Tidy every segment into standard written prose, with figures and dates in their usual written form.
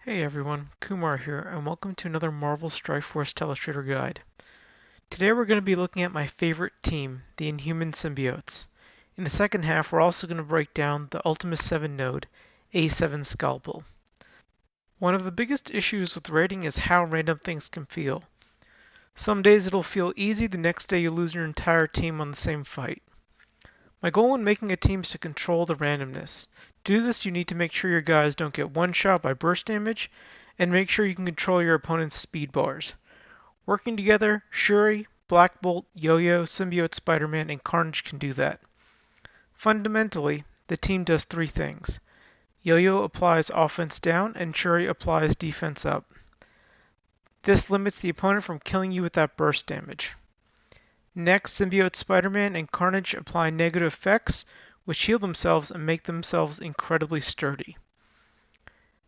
Hey everyone, Kumar here, and welcome to another Marvel Strike Force Telestrator guide. Today we're going to be looking at my favorite team, the Inhuman Symbiotes. In the second half, we're also going to break down the Ultimus 7 node, A7 Scalpel. One of the biggest issues with raiding is how random things can feel. Some days it'll feel easy, the next day you lose your entire team on the same fight. My goal when making a team is to control the randomness. To do this, you need to make sure your guys don't get one-shot by burst damage, and make sure you can control your opponent's speed bars. Working together, Shuri, Black Bolt, Yo-Yo, Symbiote Spider-Man, and Carnage can do that. Fundamentally, the team does three things. Yo-Yo applies offense down, and Shuri applies defense up. This limits the opponent from killing you with that burst damage. Next, Symbiote Spider-Man and Carnage apply negative effects, which heal themselves and make themselves incredibly sturdy.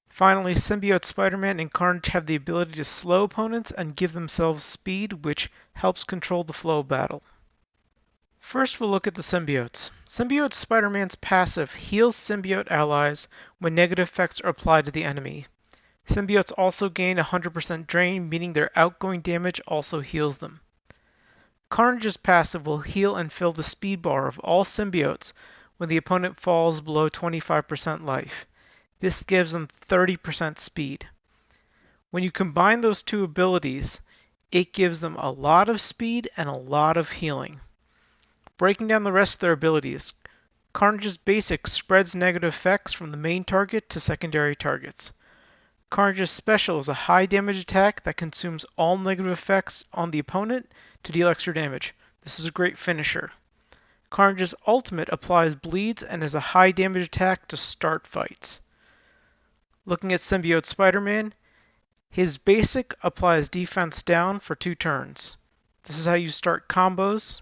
Finally, Symbiote Spider-Man and Carnage have the ability to slow opponents and give themselves speed, which helps control the flow of battle. First, we'll look at the symbiotes. Symbiote Spider-Man's passive heals symbiote allies when negative effects are applied to the enemy. Symbiotes also gain 100% drain, meaning their outgoing damage also heals them. Carnage's passive will heal and fill the speed bar of all symbiotes when the opponent falls below 25% life. This gives them 30% speed. When you combine those two abilities, it gives them a lot of speed and a lot of healing. Breaking down the rest of their abilities, Carnage's Basic spreads negative effects from the main target to secondary targets. Carnage's Special is a high damage attack that consumes all negative effects on the opponent to deal extra damage. This is a great finisher. Carnage's Ultimate applies bleeds and is a high damage attack to start fights. Looking at Symbiote Spider-Man, his Basic applies defense down for 2 turns. This is how you start combos.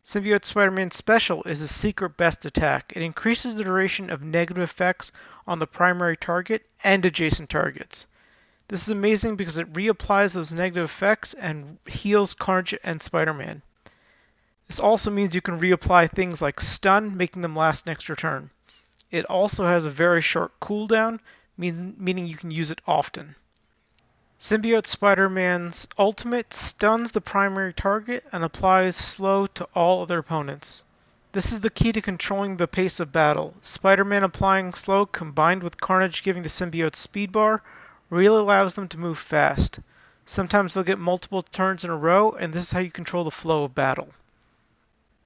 Symbiote Spider-Man's Special is a secret best attack. It increases the duration of negative effects on the primary target and adjacent targets. This is amazing because it reapplies those negative effects and heals Carnage and Spider-Man. This also means you can reapply things like stun, making them last an extra turn. It also has a very short cooldown, meaning you can use it often. Symbiote Spider-Man's Ultimate stuns the primary target and applies slow to all other opponents. This is the key to controlling the pace of battle. Spider-Man applying slow combined with Carnage giving the symbiote speed bar really allows them to move fast. Sometimes they'll get multiple turns in a row, and this is how you control the flow of battle.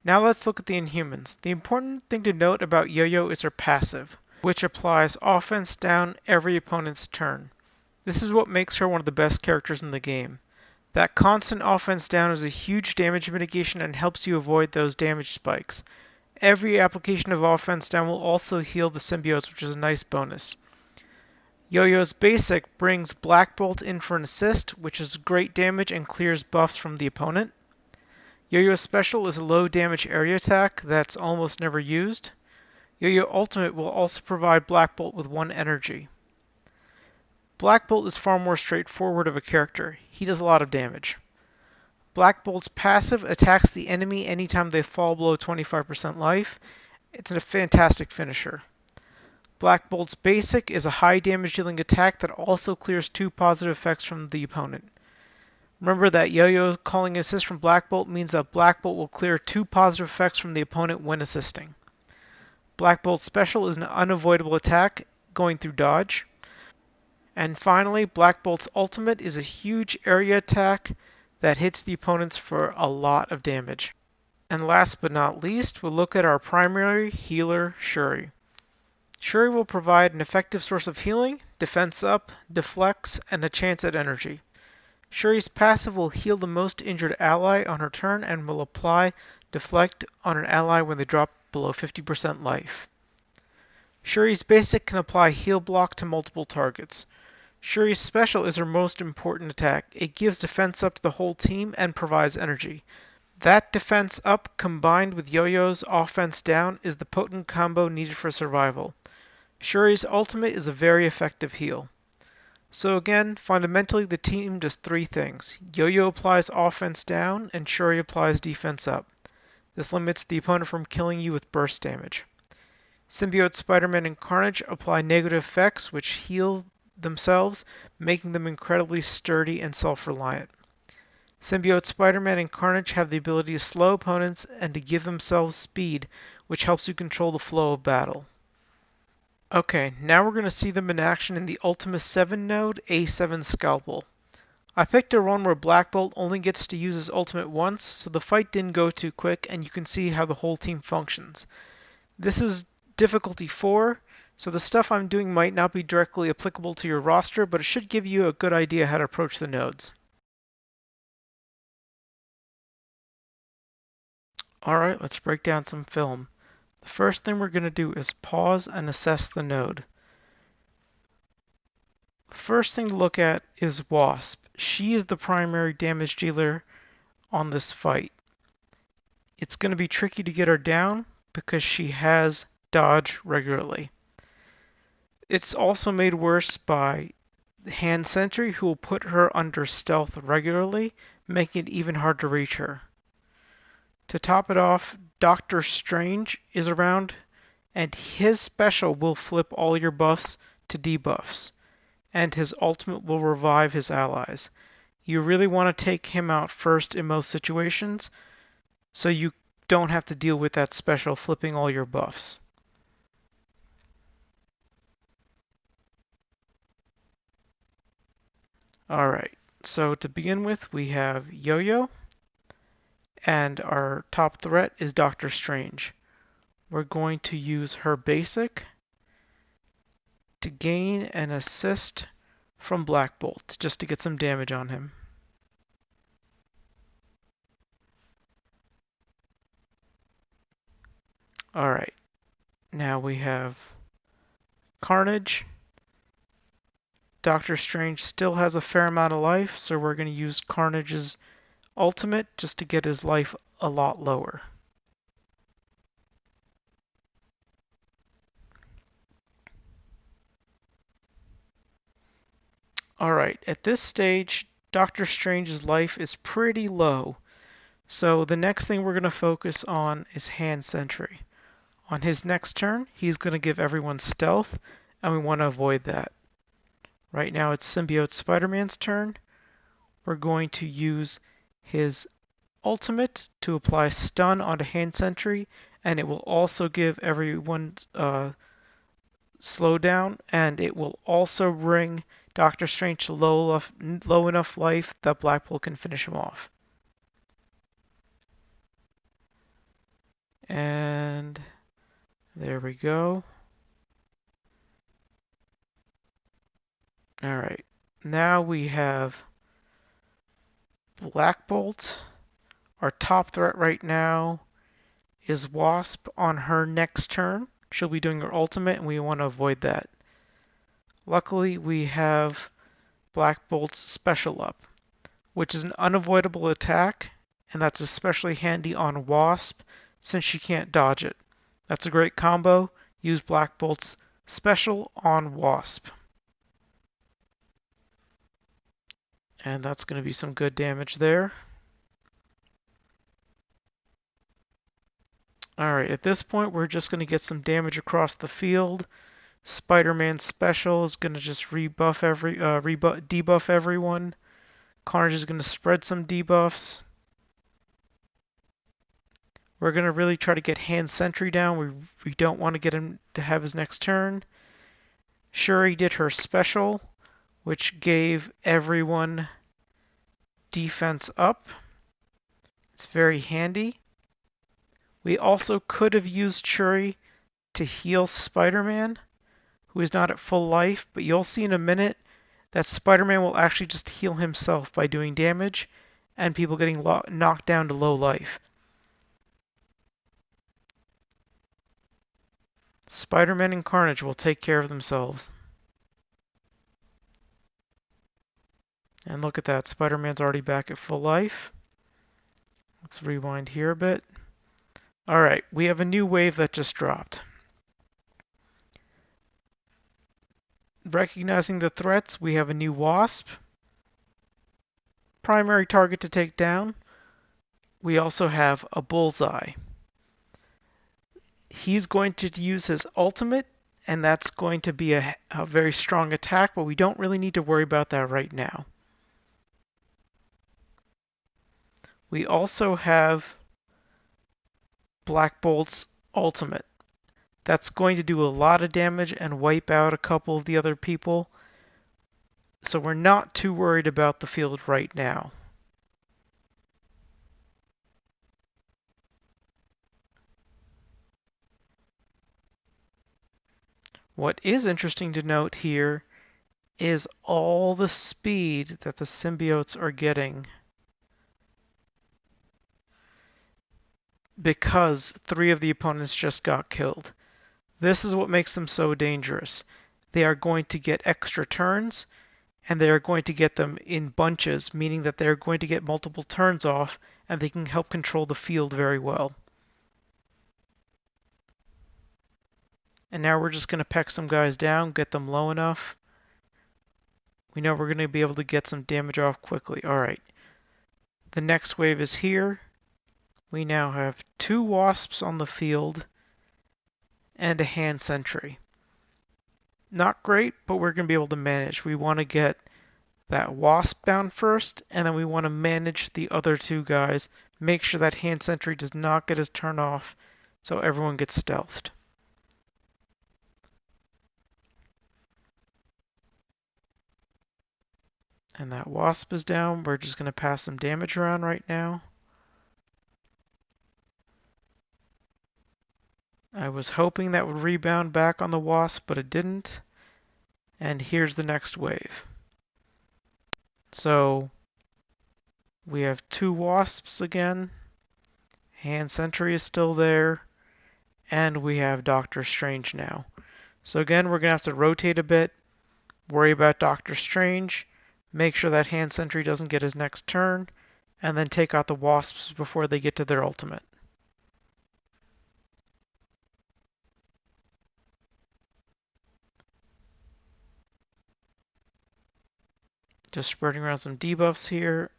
Now let's look at the Inhumans. The important thing to note about Yo-Yo is her passive, which applies offense down every opponent's turn. This is what makes her one of the best characters in the game. That constant offense down is a huge damage mitigation and helps you avoid those damage spikes. Every application of offense down will also heal the symbiotes, which is a nice bonus. Yo-Yo's Basic brings Black Bolt in for an assist, which is great damage and clears buffs from the opponent. Yo-Yo's Special is a low damage area attack that's almost never used. Yo-Yo Ultimate will also provide Black Bolt with 1 energy. Black Bolt is far more straightforward of a character. He does a lot of damage. Black Bolt's passive attacks the enemy anytime they fall below 25% life. It's a fantastic finisher. Black Bolt's Basic is a high damage dealing attack that also clears 2 positive effects from the opponent. Remember that Yo-Yo calling an assist from Black Bolt means that Black Bolt will clear 2 positive effects from the opponent when assisting. Black Bolt's Special is an unavoidable attack going through dodge. And finally, Black Bolt's Ultimate is a huge area attack that hits the opponents for a lot of damage. And last but not least, we'll look at our primary healer, Shuri. Shuri will provide an effective source of healing, defense up, deflects, and a chance at energy. Shuri's passive will heal the most injured ally on her turn and will apply deflect on an ally when they drop below 50% life. Shuri's Basic can apply heal block to multiple targets. Shuri's Special is her most important attack. It gives defense up to the whole team and provides energy. That defense up combined with Yo-Yo's offense down is the potent combo needed for survival. Shuri's Ultimate is a very effective heal. So again, fundamentally the team does 3 things. Yo-Yo applies offense down and Shuri applies defense up. This limits the opponent from killing you with burst damage. Symbiote Spider-Man and Carnage apply negative effects which heal themselves, making them incredibly sturdy and self-reliant. Symbiote Spider-Man and Carnage have the ability to slow opponents and to give themselves speed, which helps you control the flow of battle. Okay, now we're going to see them in action in the Ultimus 7 node, A7 Scalpel. I picked a run where Black Bolt only gets to use his ultimate once, so the fight didn't go too quick, and you can see how the whole team functions. This is difficulty 4, so the stuff I'm doing might not be directly applicable to your roster, but it should give you a good idea how to approach the nodes. Alright, let's break down some film. The first thing we're going to do is pause and assess the node. The first thing to look at is Wasp. She is the primary damage dealer on this fight. It's going to be tricky to get her down because she has dodge regularly. It's also made worse by Hand Sentry, who will put her under stealth regularly, making it even hard to reach her. To top it off, Doctor Strange is around, and his special will flip all your buffs to debuffs, and his ultimate will revive his allies. You really want to take him out first in most situations, so you don't have to deal with that special flipping all your buffs. Alright, so to begin with, we have Yo-Yo, and our top threat is Doctor Strange. We're going to use her basic to gain an assist from Black Bolt, just to get some damage on him. Alright, now we have Carnage. Doctor Strange still has a fair amount of life, so we're going to use Carnage's ultimate just to get his life a lot lower. Alright, at this stage, Doctor Strange's life is pretty low, so the next thing we're going to focus on is Hand Sentry. On his next turn, he's going to give everyone stealth, and we want to avoid that. Right now it's Symbiote Spider-Man's turn. We're going to use his ultimate to apply stun onto Hand Sentry, and it will also give everyone slowdown, and it will also bring Doctor Strange to low enough life that Black Bolt can finish him off. And there we go. Alright, now we have Black Bolt. Our top threat right now is Wasp. On her next turn, she'll be doing her ultimate, and we want to avoid that. Luckily, we have Black Bolt's special up, which is an unavoidable attack, and that's especially handy on Wasp since she can't dodge it. That's a great combo. Use Black Bolt's special on Wasp. And that's going to be some good damage there. Alright, at this point we're just going to get some damage across the field. Spider-Man's special is going to just debuff everyone. Carnage is going to spread some debuffs. We're going to really try to get Hand Sentry down. We don't want to get him to have his next turn. Shuri did her special, which gave everyone defense up. It's very handy. We also could have used Shuri to heal Spider-Man, who is not at full life, but you'll see in a minute that Spider-Man will actually just heal himself by doing damage, and people getting knocked down to low life. Spider-Man and Carnage will take care of themselves. And look at that, Spider-Man's already back at full life. Let's rewind here a bit. Alright, we have a new wave that just dropped. Recognizing the threats, we have a new Wasp. Primary target to take down. We also have a Bullseye. He's going to use his ultimate, and that's going to be a very strong attack, but we don't really need to worry about that right now. We also have Black Bolt's ultimate. That's going to do a lot of damage and wipe out a couple of the other people, so we're not too worried about the field right now. What is interesting to note here is all the speed that the symbiotes are getting, because 3 of the opponents just got killed. This is what makes them so dangerous. They are going to get extra turns, and they are going to get them in bunches, meaning that they're going to get multiple turns off, and they can help control the field very well. And now we're just going to peck some guys down, get them low enough. We know we're going to be able to get some damage off quickly. Alright. The next wave is here. We now have 2 wasps on the field and a hand sentry. Not great, but we're going to be able to manage. We want to get that wasp down first, and then we want to manage the other 2 guys. Make sure that hand sentry does not get his turn off, so everyone gets stealthed. And that wasp is down. We're just going to pass some damage around right now. I was hoping that would rebound back on the wasp, but it didn't. And here's the next wave. So we have 2 wasps again. Hand sentry is still there. And we have Doctor Strange now. So again, we're going to have to rotate a bit, worry about Doctor Strange, make sure that hand sentry doesn't get his next turn, and then take out the wasps before they get to their ultimate. Just spreading around some debuffs here.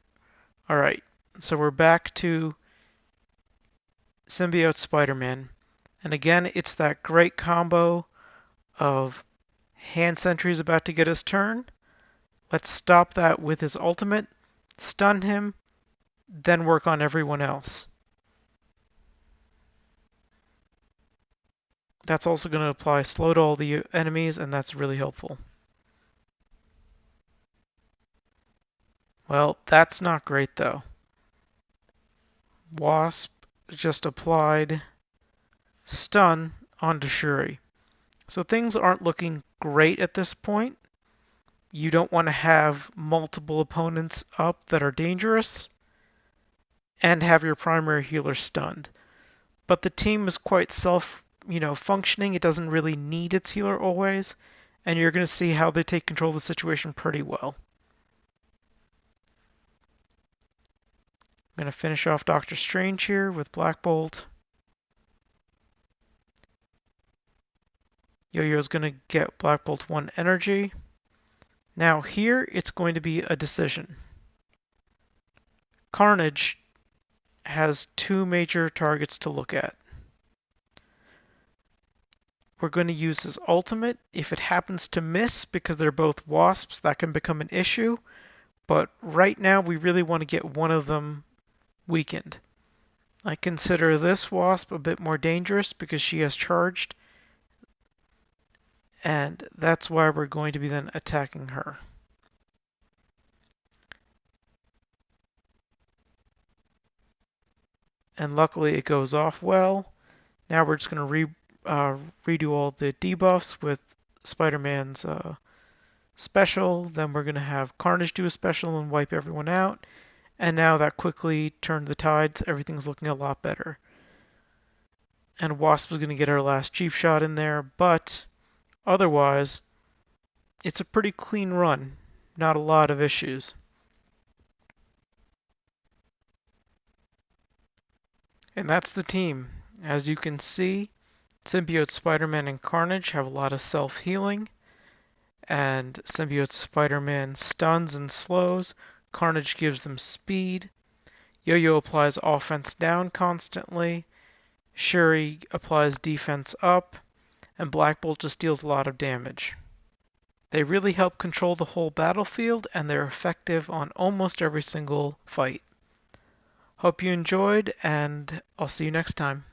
Alright, so we're back to Symbiote Spider-Man. And again, it's that great combo of hand sentry's about to get his turn. Let's stop that with his ultimate, stun him, then work on everyone else. That's also going to apply slow to all the enemies, and that's really helpful. Well, that's not great though. Wasp just applied stun onto Shuri. So things aren't looking great at this point. You don't want to have multiple opponents up that are dangerous and have your primary healer stunned. But the team is quite functioning. It doesn't really need its healer always, and you're going to see how they take control of the situation pretty well. I'm going to finish off Doctor Strange here with Black Bolt. Yo-Yo's going to get Black Bolt 1 energy. Now here it's going to be a decision. Carnage has 2 major targets to look at. We're going to use his ultimate. If it happens to miss because they're both wasps, that can become an issue. But right now we really want to get one of them weakened. I consider this wasp a bit more dangerous because she has charged, and that's why we're going to be then attacking her. And luckily it goes off well. Now we're just going to redo all the debuffs with Spider-Man's special. Then we're going to have Carnage do a special and wipe everyone out. And now that quickly turned the tides. Everything's looking a lot better. And Wasp is going to get her last cheap shot in there, but otherwise, it's a pretty clean run. Not a lot of issues. And that's the team. As you can see, Symbiote Spider-Man and Carnage have a lot of self-healing, and Symbiote Spider-Man stuns and slows. Carnage gives them speed. Yo-Yo applies offense down constantly. Shuri applies defense up. and Black Bolt just deals a lot of damage. They really help control the whole battlefield, and they're effective on almost every single fight. Hope you enjoyed, and I'll see you next time.